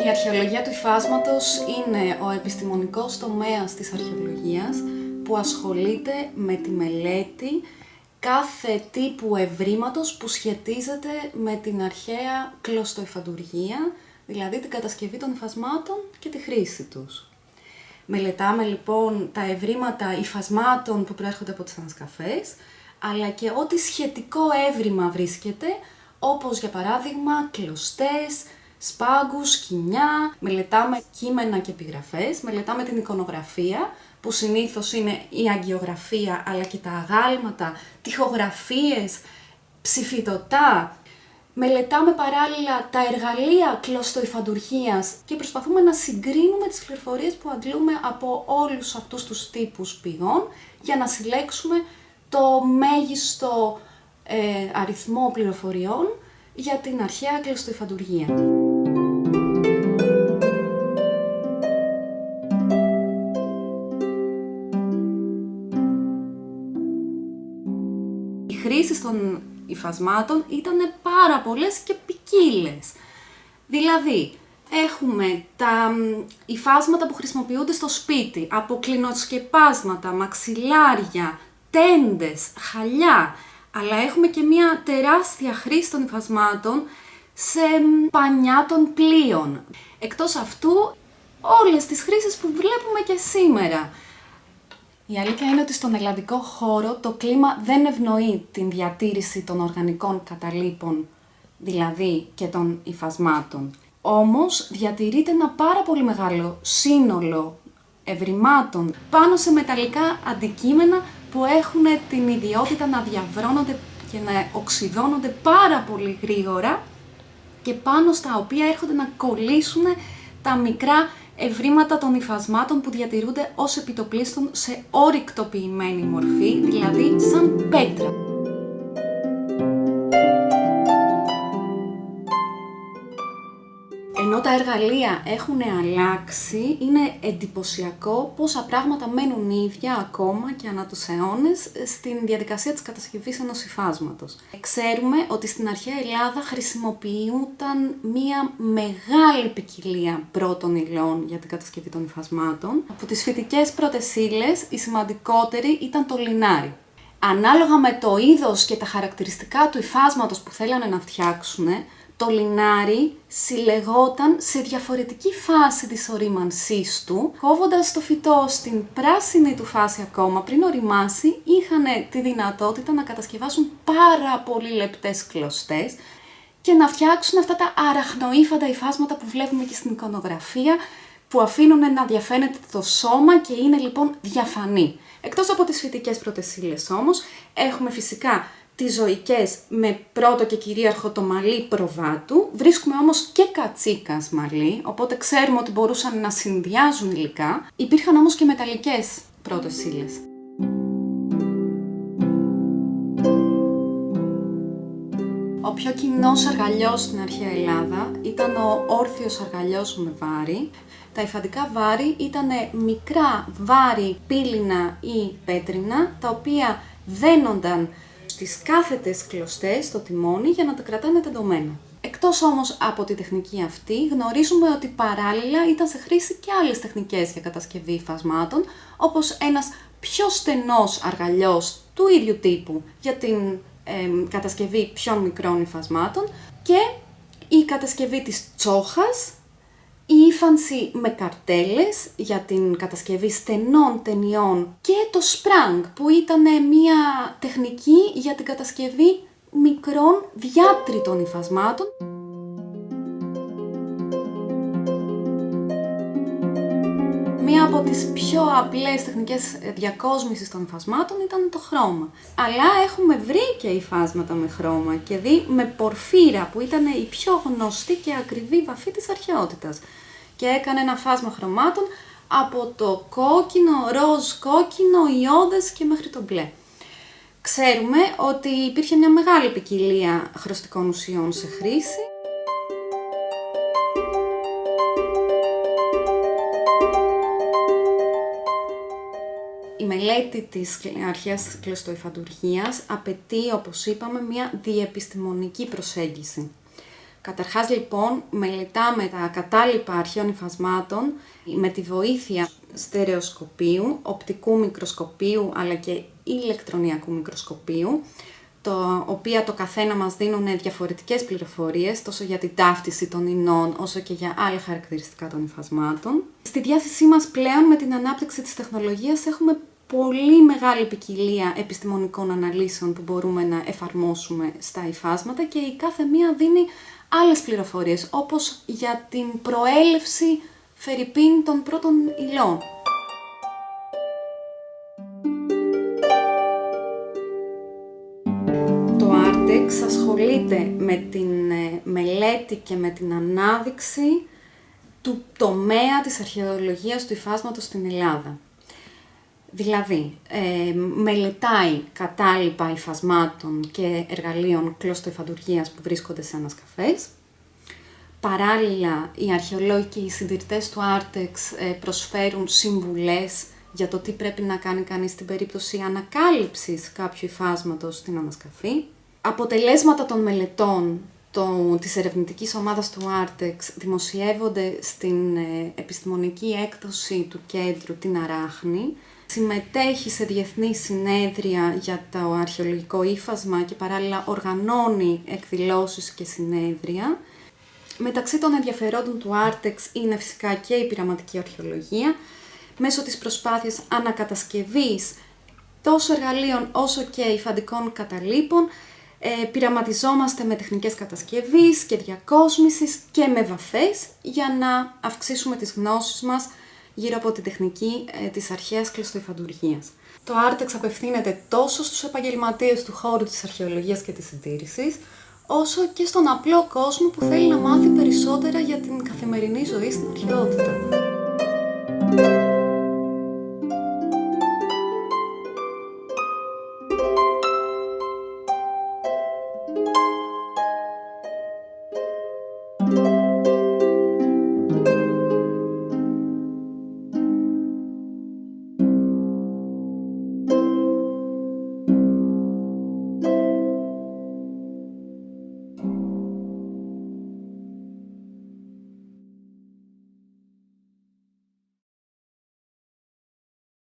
Η αρχαιολογία του υφάσματος είναι ο επιστημονικός τομέας της αρχαιολογίας που ασχολείται με τη μελέτη κάθε τύπου ευρήματος που σχετίζεται με την αρχαία κλωστοϊφαντουργία, δηλαδή την κατασκευή των υφασμάτων και τη χρήση τους. Μελετάμε λοιπόν τα ευρήματα υφασμάτων που προέρχονται από τις ανασκαφές, αλλά και ό,τι σχετικό έβριμα βρίσκεται, όπως για παράδειγμα κλωστές, σπάγκους, σκοινιά, μελετάμε κείμενα και επιγραφές, μελετάμε την εικονογραφία, που συνήθως είναι η αγγιογραφία, αλλά και τα αγάλματα, τοιχογραφίες, ψηφιδωτά. Μελετάμε παράλληλα τα εργαλεία κλωστοϊφαντουργίας και προσπαθούμε να συγκρίνουμε τις πληροφορίες που αντλούμε από όλους αυτούς τους τύπους πηγών για να συλλέξουμε το μέγιστο αριθμό πληροφοριών για την αρχαία κλωστοϊφαντουργία. Οι χρήσεις των υφασμάτων ήταν πάρα πολλές και ποικίλες. Δηλαδή, έχουμε τα υφάσματα που χρησιμοποιούνται στο σπίτι, από κλινοσκεπάσματα, μαξιλάρια, τέντες, χαλιά, αλλά έχουμε και μια τεράστια χρήση των υφασμάτων σε πανιά των πλοίων. Εκτός αυτού, όλες τις χρήσεις που βλέπουμε και σήμερα. Η αλήθεια είναι ότι στον ελλαδικό χώρο το κλίμα δεν ευνοεί την διατήρηση των οργανικών καταλήπων, δηλαδή και των υφασμάτων. Όμως διατηρείται ένα πάρα πολύ μεγάλο σύνολο ευρημάτων πάνω σε μεταλλικά αντικείμενα που έχουν την ιδιότητα να διαβρώνονται και να οξυδώνονται πάρα πολύ γρήγορα και πάνω στα οποία έρχονται να κολλήσουν τα μικρά ευρήματα των υφασμάτων που διατηρούνται ως επιτοπλίστων σε ορυκτοποιημένη μορφή, δηλαδή σαν πέτρα. Ενώ τα εργαλεία έχουν αλλάξει, είναι εντυπωσιακό πόσα πράγματα μένουν ίδια ακόμα και ανά τους αιώνες στην διαδικασία της κατασκευής ενός υφάσματος. Ξέρουμε ότι στην αρχαία Ελλάδα χρησιμοποιούνταν μία μεγάλη ποικιλία πρώτων υλών για την κατασκευή των υφασμάτων. Από τις φυτικές πρώτες ύλες, η σημαντικότερη ήταν το λινάρι. Ανάλογα με το είδος και τα χαρακτηριστικά του υφάσματος που θέλανε να φτιάξουν, το λινάρι συλλεγόταν σε διαφορετική φάση της ορίμανσής του, κόβοντας το φυτό στην πράσινη του φάση ακόμα πριν οριμάσει, είχαν τη δυνατότητα να κατασκευάσουν πάρα πολύ λεπτές κλωστές και να φτιάξουν αυτά τα αραχνοήφαντα υφάσματα που βλέπουμε και στην εικονογραφία, που αφήνουν να διαφαίνεται το σώμα και είναι λοιπόν διαφανή. Εκτός από τις φυτικές πρώτες ύλες όμως, έχουμε φυσικά τις ζωικές με πρώτο και κυρίαρχο το μαλλί προβάτου, βρίσκουμε όμως και κατσίκας μαλλί, οπότε ξέρουμε ότι μπορούσαν να συνδυάζουν υλικά. Υπήρχαν όμως και μεταλλικές πρώτες ύλες. Ο πιο κοινός αργαλιός στην αρχαία Ελλάδα ήταν ο όρθιος αργαλιός με βάρη. Τα υφαντικά βάρη ήταν μικρά βάρη πύληνα ή πέτρινα, τα οποία δένονταν στις κάθετες κλωστές στο τιμόνι για να τα κρατάνε τεντωμένα. Εκτός όμως από τη τεχνική αυτή, γνωρίζουμε ότι παράλληλα ήταν σε χρήση και άλλες τεχνικές για κατασκευή υφασμάτων, όπως ένας πιο στενός αργαλιός του ίδιου τύπου για την κατασκευή πιο μικρών υφασμάτων και η κατασκευή της τσόχας, η ύφανση με καρτέλες για την κατασκευή στενών ταινιών και το σπράνγκ που ήταν μια τεχνική για την κατασκευή μικρών διάτριτων υφασμάτων. Μία από τις πιο απλές τεχνικές διακόσμησης των υφασμάτων ήταν το χρώμα. Αλλά έχουμε βρει και υφάσματα με χρώμα και δει με πορφύρα που ήταν η πιο γνωστή και ακριβή βαφή της αρχαιότητας. Και έκανε ένα φάσμα χρωμάτων από το κόκκινο, ροζ κόκκινο, ιώδες και μέχρι το μπλε. Ξέρουμε ότι υπήρχε μια μεγάλη ποικιλία χρωστικών ουσιών σε χρήση. Η μελέτη της αρχαίας κλωστοϊφαντουργίας απαιτεί, όπως είπαμε, μια διεπιστημονική προσέγγιση. Καταρχάς λοιπόν μελετάμε τα κατάλοιπα αρχαίων υφασμάτων με τη βοήθεια στερεοσκοπίου, οπτικού μικροσκοπίου αλλά και ηλεκτρονιακού μικροσκοπίου, τα οποία το καθένα μας δίνουν διαφορετικές πληροφορίες τόσο για την ταύτιση των ινών όσο και για άλλα χαρακτηριστικά των υφασμάτων. Στη διάθεσή μας πλέον με την ανάπτυξη της τεχνολογίας έχουμε πολύ μεγάλη ποικιλία επιστημονικών αναλύσεων που μπορούμε να εφαρμόσουμε στα υφάσματα και η κάθε μία δίνει άλλες πληροφορίες, όπως για την προέλευση φερειπίν των πρώτων υλών. Το Artex ασχολείται με την μελέτη και με την ανάδειξη του τομέα της αρχαιολογίας του υφάσματος στην Ελλάδα. Δηλαδή, μελετάει κατάλοιπα υφασμάτων και εργαλείων κλωστοϊφαντουργίας που βρίσκονται σε ανασκαφές. Παράλληλα, οι αρχαιολόγοι και οι συντηρητές του Artex προσφέρουν συμβουλές για το τι πρέπει να κάνει κανείς στην περίπτωση ανακάλυψης κάποιου υφάσματος στην ανασκαφή. Αποτελέσματα των μελετών της ερευνητικής ομάδας του Artex δημοσιεύονται στην επιστημονική έκδοση του κέντρου την Αράχνη. Συμμετέχει σε διεθνή συνέδρια για το αρχαιολογικό ύφασμα και παράλληλα οργανώνει εκδηλώσεις και συνέδρια. Μεταξύ των ενδιαφερόντων του Artex είναι φυσικά και η πειραματική αρχαιολογία, μέσω της προσπάθειας ανακατασκευής τόσο εργαλείων όσο και υφαντικών καταλήπων. Πειραματιζόμαστε με τεχνικές κατασκευής και διακόσμησης και με βαφές για να αυξήσουμε τις γνώσεις μας γύρω από τη τεχνική της αρχαίας κλωστοϊφαντουργίας. Το Artex απευθύνεται τόσο στους επαγγελματίες του χώρου της αρχαιολογίας και της συντήρησης, όσο και στον απλό κόσμο που θέλει να μάθει περισσότερα για την καθημερινή ζωή στην αρχαιότητα.